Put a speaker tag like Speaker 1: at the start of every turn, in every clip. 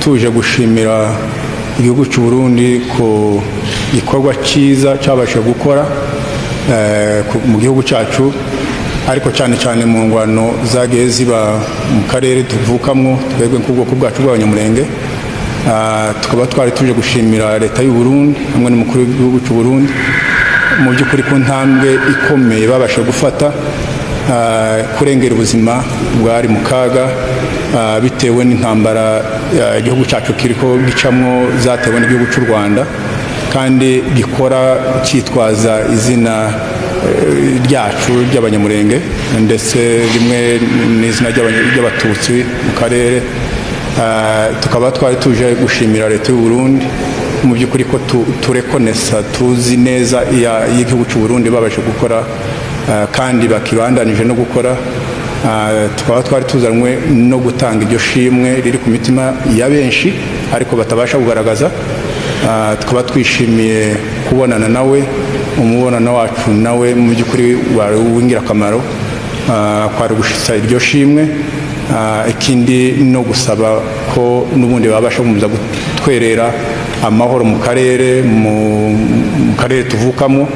Speaker 1: tuje gushimira igihugu cy'u Burundi ko gikorwa cyiza cyabasha gukora mu gihugu cyacu, ariko cyane cyane mu ngwano zagiye ziba mu karere tuvukamo twebwe nk'ubwoko bwacu bw'abanyamurenge. Tukaba twari tuje gushimira leta y'u Burundi hamwe n'umukuru w'igihugu cy'u Burundi mu by'ukuri ku ntambwe ikomeye babasha gufata kurengera ubuzima bwari mu kaga bitewe n'intambara igihugu cyacu kiriko gicamwo zatewe n'igihugu cy'u Rwanda, kandi gikora cyitwaza izina ryacu ry'abanyamurenge ndetse rimwe n'izina ry'abatutsi mu karere. Tukaba twari tuje gushimira leta y'u Burundi mu by'ukuri ko turekonesa tuzi neza y'igihugu cy'u Burundi babasha gukora kandi bakibandanije no gukora. Tukaba twari tuzanwe no gutanga iryo shimwe riri ku mitima ya benshi ariko batabasha kugaragaza. Tukaba twishimiye kubonana nawe, umubonano wacu nawe mu by'ukuri wari w'ingirakamaro, kwari gushitsa iryo shimwe. Ikindi no gusaba ko n'ubundi babasha kumza gutwerera amahoro mu karere tuvukamo.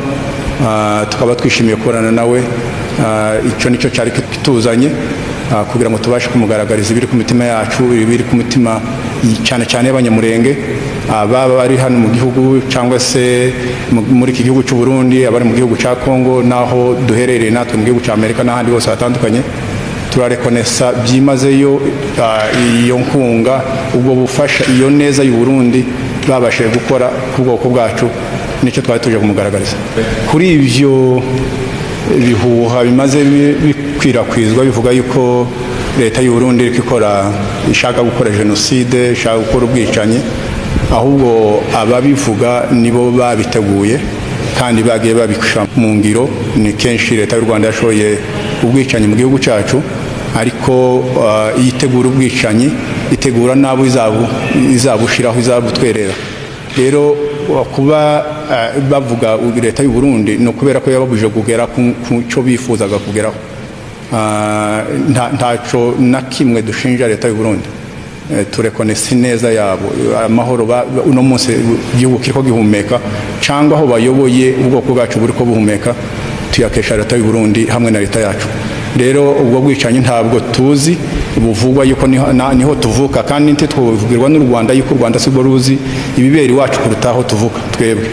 Speaker 1: Tukaba twishimiye kubonana nawe, icyo nicyo cyari kituzanye kugira ngo tubashe kumugaragariza ibiri ku mitima yacu, ibiri ku mitima cyane cyane y'abanyamurenge, baba bari hano mu gihugu cyangwa se muri iki gihugu cy'u Burundi, abari mu gihugu cya Kongo, naho duherereye natwe mu gihugu cya Amerika n'ahandi hose hatandukanye. Turarekonesa byimazeyo iyo nkunga, ubwo bufasha, iyo neza y'u Burundi babashije gukora ku bwoko bwacu, nicyo twari tuje kumugaragariza. Kuri ibyo bihuha bimaze bikwirakwizwa bivuga yuko leta y'u Burundi ishaka gukora jenoside, ishaka gukora ubwicanyi, ahubwo ababivuga nibo babiteguye kandi bagiye babisha mu ngiro. Ni kenshi leta y'u Rwanda yashoye ubwicanyi mu gihugu cyacu, ariko yitegura ubwicanyi, itegura nabo izabushiraho, izabutwerera. Rero kuba bavuga leta y'u Burundi no kubera ko yababuje kugera ku cyo bifuzaga kugeraho. Ntaco na kimwe dushinja leta y'u Burundi. Turekonesa neza yabo, amahoro uno munsi igihugu kiriko gihumeka, cyangwa aho bayoboye ubwoko bwacu buriko buhumeka, tuyakesha leta y'u Burundi hamwe na leta yacu. Rero ubwo bwicanyi ntabwo tuzi buvugwa yuko niho tuvuka, kandi ntitwovugirwa n'u Rwanda yuko u Rwanda sibo ruzi ibiberi wacu kurutaho tuvuka twebwe.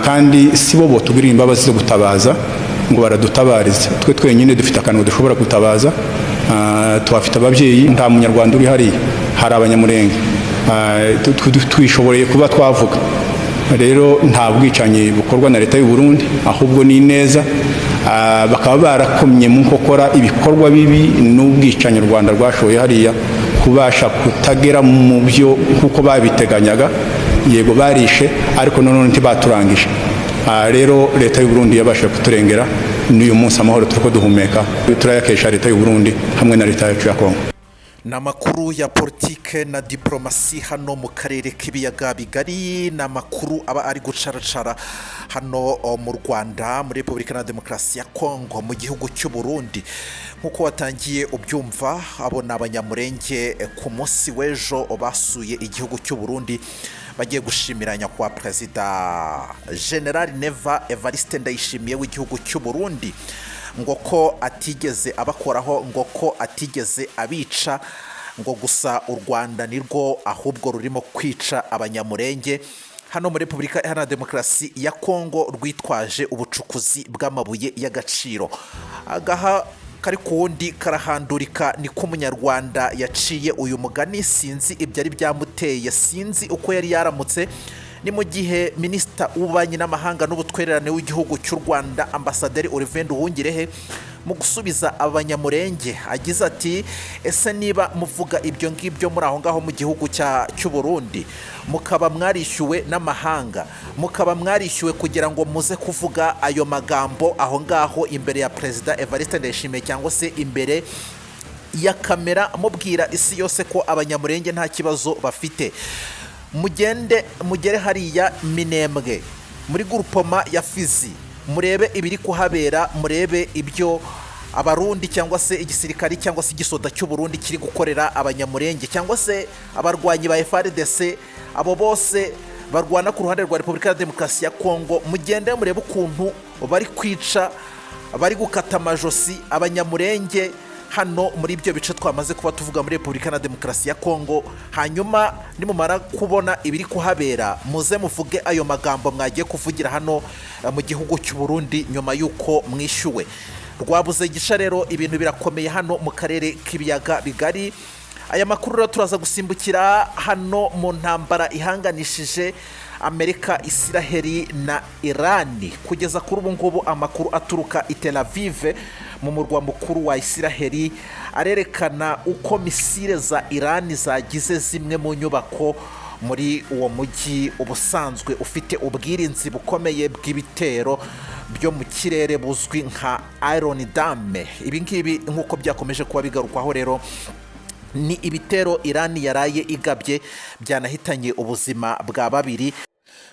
Speaker 1: Kandi sibo bo tugirira imbabazi zo gutabaza ngo baradutabarize. Twe twenyine dufite akantu dushobora gutabaza. Twafite ababyeyi, nta munyarwanda uri hariya, hari abanyamurenge, twishoboreye kuba twavuga. Rero nta bwicanyi bukorwa na leta y'u Burundi, ahubwo ni neza. Bakaba barakomye mu nkokora ibikorwa bibi n'ubwicanyi u Rwanda rwashoye hariya, kubasha kutagera mu byo kuko babiteganyaga. Yego barishe, ariko none ntibaturangije. Rero leta y'u Burundi yabashije kuturengera, n'uyu munsi amahoro turiko duhumeka turayakesha leta y'u Burundi hamwe na leta yacu ya Kongo.
Speaker 2: N'amakuru ya politike na diplomasi hano mu karere k'ibiyaga bigari, n'amakuru aba ari gucaracara hano mu Rwanda, muri Repubulika na Demokarasi ya Kongo, mu gihugu cy'u Burundi. Nk'uko watangiye ubyumva, abo ni abanyamurenge ku munsi w'ejo basuye igihugu cy'u Burundi, bagiye gushimiranya kwa Perezida General Neva Evariste Ndayishimiye w'igihugu cy'u Burundi, ngo ko atigeze abakoraho, ngo ko atigeze abica, ngo gusa u Rwanda nirwo ahubwo rurimo kwica abanyamurenge hano muri Repubulika Iharanira Demokarasi ya Kongo, rwitwaje ubucukuzi bw'amabuye y'agaciro. Agaha kari kuwundi karahandurika, niko umunyarwanda yaciye uyu mugani. Sinzi ibyari byamuteye, sinzi uko yari yaramutse. Ni mu gihe Minisita w'Ububanyi n'Amahanga n'Ubutwererane w'igihugu cy'u Rwanda, Ambasaderi Olivier Nduhungirehe, mu gusubiza abanyamurenge agize ati, ese niba muvuga ibyo ngibyo muri aho ngaho mu gihugu cy'u Burundi, mukaba mwarishyuwe n'amahanga, mukaba mwarishyuwe kugira ngo muze kuvuga ayo magambo aho ngaho imbere ya Perezida Evariste Ndayishimiye, cyangwa se imbere ya kamera, mubwira isi yose ko abanyamurenge nta kibazo bafite, mugere hariya Minembwe muri grupoma ya Fizi, murebe ibiri kuhabera, murebe ibyo abarundi cyangwa se igisirikari cyangwa se igisoda cy'uburundi kiri gukorera abanyamurenge cyangwa se abarwanyi ba FARDC, abo bose barwana ku ruhande rwa Repubulika ya Demokarasi ya Kongo, mugende murebe ukuntu bari kwica, bari gukata amajosi abanyamurenge hano muri ibyo bice twamaze kuba tuvuga muri Repubulika ya Demokarasi ya Kongo. Hanyuma nimumara kubona ibiri kuhabera, muze muvuge ayo magambo mwagiye kuvugira hano mu gihugu cy'u Burundi nyuma y'uko mwishyuwe. Rwabuze gisha rero, ibintu birakomeye hano mu karere k'ibiyaga bigari. Aya makuru rero turaza gusimbukira hano mu ntambara ihanganishije Amerika, Israël na Iran. Kugeza kuri ubu ngubu amakuru aturuka i Tel Aviv mu murwa mukuru wa Israël arerekana uko misile za Iran zagize zimwe mu nyubako muri uwo mujyi ubusanzwe ufite ubwirinzi bukomeye bw'ibitero byo mu kirere buzwi nka Iron Dome. Ibi ngibi nk'uko byakomeje kuba bigarukwaho rero, ni ibitero Iran yaraye igabye byanahitanye ubuzima bwa babiri.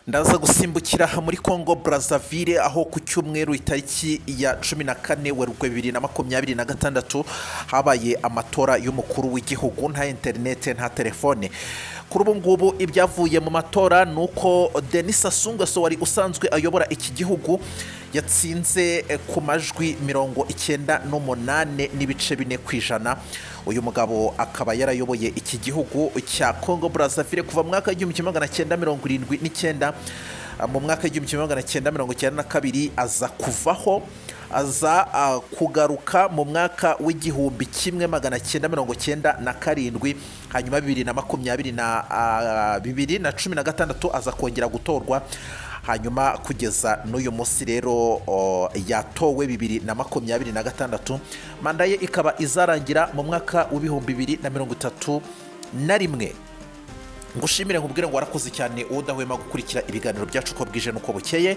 Speaker 2: Ndaza gusimbukira muri Congo Brazzaville, aho ku cyumweru itariki ya 14 Werurwe 2026 habaye amatora y'umukuru w'igihugu. Nta internet, nta telefone. Kuri ubu ngubu ibyavuye mu matora nuko Denis Sassou Nguesso wari usanzwe ayobora iki gihugu yatsinze ku majwi 98.4%. Uyu mugabo akaba yarayoboye iki gihugu cya Congo Brazzaville kuva mu mwaka w'1979. Mu mwaka w'1992 aza kuvaho, aza kugaruka mu mwaka w'1997. Hanyuma 2016 aza kongera gutorwa. Hanyuma kugeza n'uyu munsi rero yatowe 2026. Manda ye ikaba izarangira mu mwaka w'2031. Ngushimire nkubwire ngo warakoze cyane udahwema gukurikira ibiganiro byacu uko bwije nuko bukeye.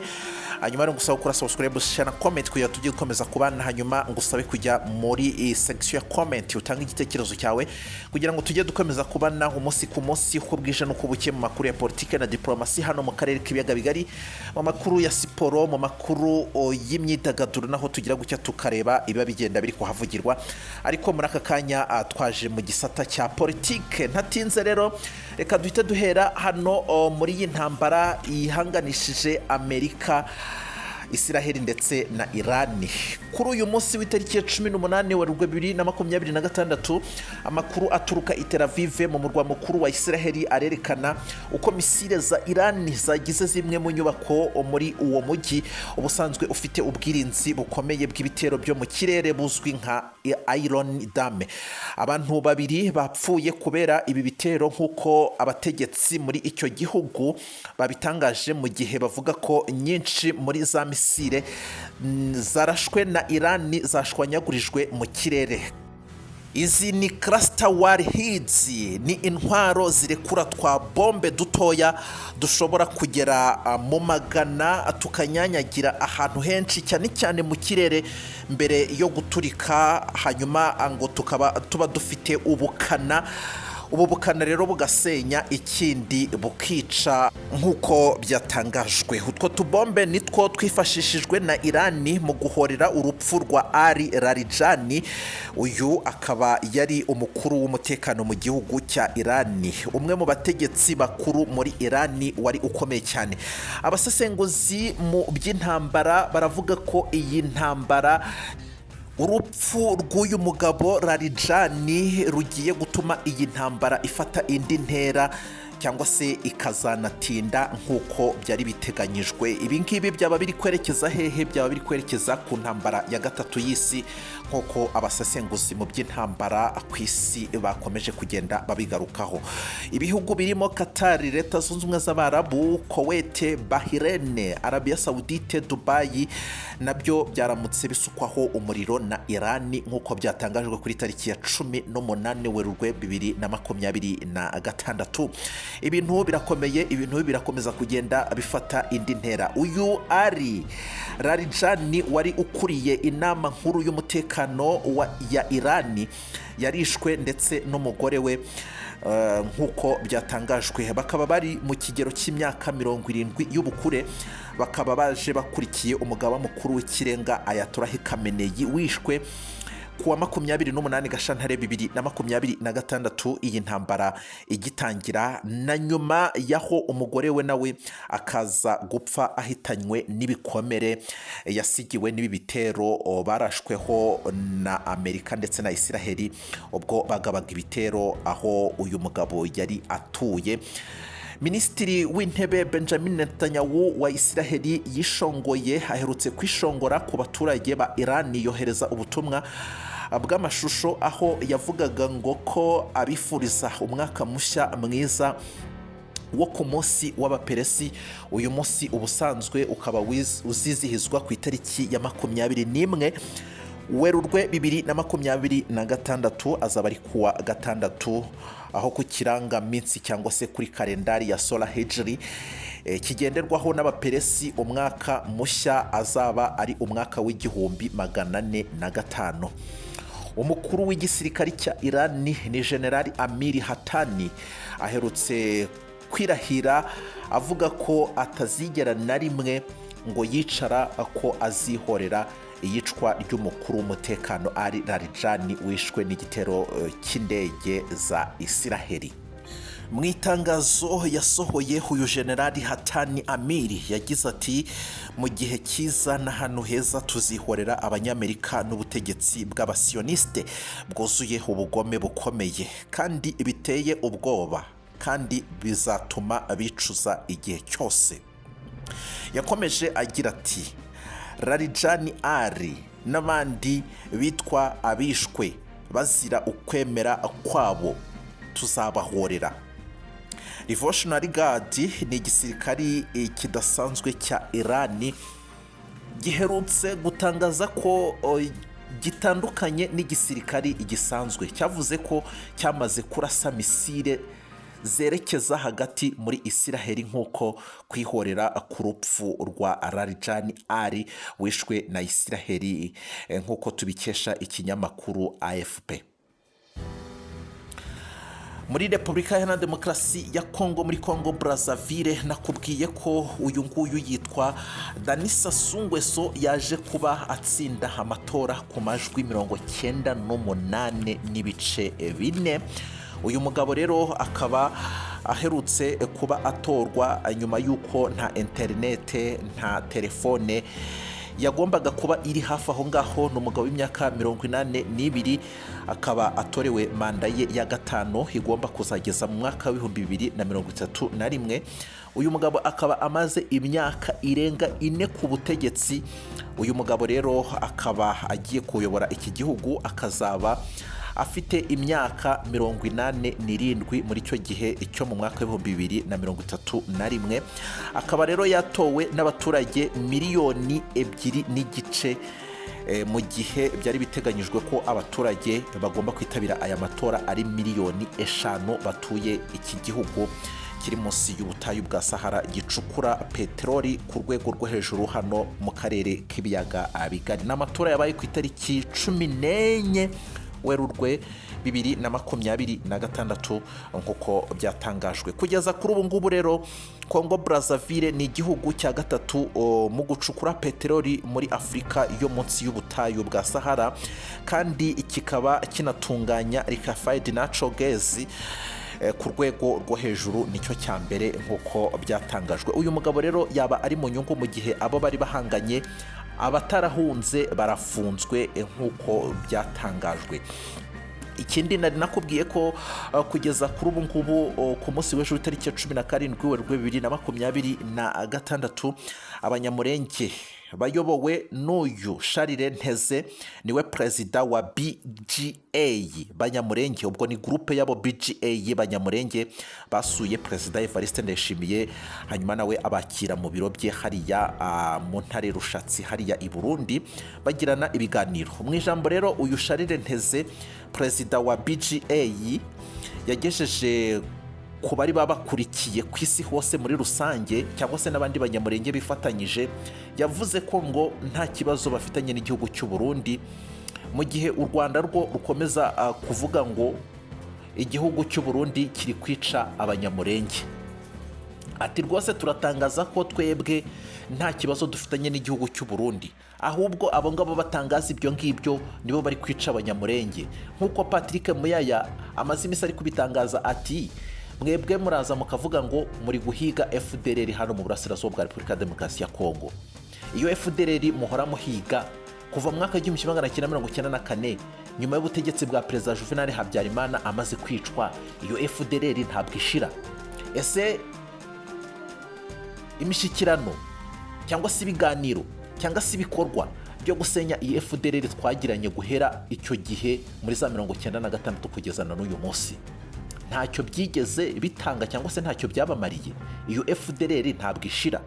Speaker 2: Hanyuma rero ngusaba gukora subscribe, share na comment kugira tujye gukomeza kubana. Hanyuma ngusabe kujya muri section ya comment utanga igitekerezo cyawe kugira ngo tujye dukomeza kubana umunsi ku munsi uko bwije nuko bukeye, mu makuru ya politike na diplomasi hano mu karere k'ibiyaga bigari, mu makuru ya siporo, mu makuru y'imyidagaduro, naho tugira gucya tukareba iba bigenda biri kuhavugirwa. Ariko muri aka kanya twaje mu gisata cya politike. Ntatinze rero, reka duhite duhera hano muri iyi ntambara ihanganishije Amerika, Israël ndetse na Iran. Kuri uyu munsi w'itariki ya 18 Werurwe 2026, amakuru aturuka i Tel Aviv mu murwa mukuru wa Israël arerekana uko misile za Iran zagize zimwe mu nyubako muri uwo mujyi ubusanzwe ufite ubwirinzi bukomeye bw'ibitero byo mu kirere buzwi nka Iron Dome. Abantu babiri bapfuye kubera ibi bitero nk'uko abategetsi muri icyo gihugu babitangaje, mu gihe bavuga ko nyinshi muri za misile zarashwe na Iran zashwanyagurijwe mu kirere. Izi ni cluster warheads, ni intwaro zirekura twa bombe dutoya dushobora kugera mu magana tukanyanyagira ahantu henshi cyane cyane mu kirere mbere yo guturika. Hanyuma ngo tuba dufite ubukana. Ubu bukana rero bugasenya ikindi bukica nk'uko byatangajwe. Utwo tubombe nitwo twifashishijwe na Iran mu guhorera urupfu rwa ALi Larijani. Uyu akaba yari umukuru w'umutekano mu gihugu cya Iran, umwe mu bategetsi bakuru muri Iran wari ukomeye cyane. Abasesenguzi mu by'intambara baravuga ko iyi ntambara, urupfu rw'uyu mugabo Larijani rugiye gutuma iyi ntambara ifata indi ntera cyangwa se ikazanatinda nk'uko byari biteganyijwe. Ibi ngibi byaba biri kwerekeza hehe? Byaba biri kwerekeza ku ntambara ya gatatu y'isi nk'uko abasesenguzi mu by'intambara ku isi bakomeje kugenda babigarukaho. Ibihugu birimo Qatar, Leta Zunze Ubumwe z'Abarabu, Kuwait, Bahrain, Arabia Saudite, Dubai nabyo byaramutse bisukwaho umuriro na Iran nk'uko byatangajwe kuri tariki ya 18 Werurwe 2026. Ibintu birakomeye, ibintu birakomeza kugenda bifata indi ntera. Uyu ALi Larijani wari ukuriye inama nkuru y'umutekano ya Iran yarishwe ndetse n'umugore we nk'uko byatangajwe. Bakaba bari mu kigero cy'imyaka 70 y'ubukure, bakaba baje bakurikiye umugaba mukuru w'ikirenga Ayatollah Khamenei wishwe kuwa 28 Gashyantare 2026. Iyi ntambara igitangira, na nyuma yaho umugore we nawe akaza gupfa ahitanywe n'ibikomere yasigiwe n'ibi bitero barashweho na Amerika ndetse na Israël ubwo bagabaga ibitero aho uyu mugabo yari atuye. Minisitiri w'intebe Benjamin Netanyahu wa Israël yishongoye aherutse kwishongora ku baturage ba Iran yohereza ubutumwa bw'amashusho aho yavugaga ngo ko abifuriza umwaka mushya mwiza wo ku munsi w'abaperesi. Uyu munsi ubusanzwe ukaba uzizihizwa ku itariki ya 21 Werurwe 2026, azaba ari kuwa gatandatu, aho ku kirangaminsi cyangwa se kuri kalendari ya solar hijri kigenderwaho n'abaperesi umwaka mushya azaba ari umwaka w'1405. Umukuru w'igisirikare cya Iran ni General ALi Larijani aherutse kwirahira avuga ko atazigera na rimwe ngo yicara ko azihorera iyicwa ry'umukuru w'umutekano ALi Larijani wishwe n'igitero cy'indege za Israël. Mu itangazo yasohoye uyu General Hatani Amiri yagize ati mu gihe cyiza na hano heza tuzihorera abanyamerika n'ubutegetsi bw'abasioniste bwuzuye ubugome bukomeye kandi biteye ubwoba, kandi bizatuma bicuza igihe cyose. Yakomeje agira ati Larijani Ali n'abandi bitwa abishwe bazira ukwemera kwabo tuzabahorera. Revolutionary Guard ni igisirikari kidasanzwe cya Iran giherutse gutangaza ko gitandukanye n'igisirikari gisanzwe. Cyavuze ko cyamaze kurasa misile zerekeza hagati muri Israël nk'uko kwihorera ku rupfu rwa Larijani Ali wishwe na Israël nk'uko tubikesha ikinyamakuru AFP. Muri Repubulika Iharanira Demokarasi ya Kongo, muri Kongo Brazzaville, nakubwiye ko uyu nguyu yitwa Igisasu yaje kuba atsinda amatora ku majwi 98.4%. Uyu mugabo rero akaba aherutse kuba atorwa nyuma y'uko nta interinete nta telefone yagombaga kuba iri hafi aho ngaho. Ni umugabo w'imyaka 82, akaba atorewe manda ye ya gatanu igomba kuzageza mu mwaka w'2031. Uyu mugabo akaba amaze imyaka irenga 4 ku butegetsi. Uyu mugabo rero akaba agiye kuyobora iki gihugu, akazaba afite imyaka 87 muri cyo gihe cyo mu mwaka w'2031. Akaba rero yatowe n'abaturage 2.5 miliyoni mu gihe byari biteganyijwe ko abaturage bagomba kwitabira aya matora ari 5 miliyoni batuye iki gihugu kiri munsi y'ubutayu bwa Sahara gicukura peteroli ku rwego rwo hejuru hano mu karere k'ibiyaga bigari. N'amatora yabaye ku itariki 14 Werurwe 2026 nk'uko byatangajwe. Kugeza kuri ubu ngubu rero Kongo Brazzaville ni igihugu cya gatatu mu gucukura peteroli muri Afurika yo munsi y'ubutayu bwa Sahara, kandi kikaba kinatunganya liquefied natural gas ku rwego rwo hejuru, nicyo cya mbere nk'uko byatangajwe. Uyu mugabo rero yaba ari mu nyungu mu gihe abo bari bahanganye abatarahunze barafunzwe nk'uko byatangajwe. Ikindi nari nakubwiye ko kugeza kuri ubu ngubu ku munsi w'ejo w'itariki 17 Werurwe 2026 abanyamurenge bayobowe n'uyu Charles Nteze niwe perezida wa BGA Banyamurenge. Ubwo ni groupe yabo BGA Banyamurenge basuye perezida Evariste Ndayishimiye, hanyuma nawe abakira mu biro bye hariya mu ntare rushatsi hariya i Burundi bagirana ibiganiro. Mu ijambo rero uyu Charles Nteze perezida wa BGA yagejeje ku bari babakurikiye ku isi hose muri rusange cyangwa se n'abandi banyamurenge bifatanyije, yavuze ko ngo nta kibazo bafitanye n'igihugu cy'u Burundi, mu gihe u Rwanda rwo rukomeza kuvuga ngo igihugu cy'Uburundi kiri kwica abanyamurenge. Ati rwose turatangaza ko twebwe nta kibazo dufitanye n'igihugu cy'Uburundi, ahubwo abo ngabo batangaza ibyo ngibyo nibo bari kwica abanyamurenge. Nk'uko Patrick Muyaya amaze iminsi ari kubitangaza ati mwebwe muraza mukavuga ngo muri guhiga FDLR hano mu burasirazuba bwa Repubulika ya Demokarasi ya Kongo. Iyo FDLR muhora muhiga kuva mu mwaka w'1994 nyuma y'ubutegetsi bwa Perezida Juvenal Habyarimana amaze kwicwa, iyo FDLR ntabwo ishira. Ese imishyikirano cyangwa se ibiganiro cyangwa se ibikorwa byo gusenya iyi FDLR twagiranye guhera icyo gihe muri za 1996 kugeza na n'uyu munsi ntacyo byigeze bitanga cyangwa se ntacyo byabamariye? Iyo FDLR ntabwo ishira.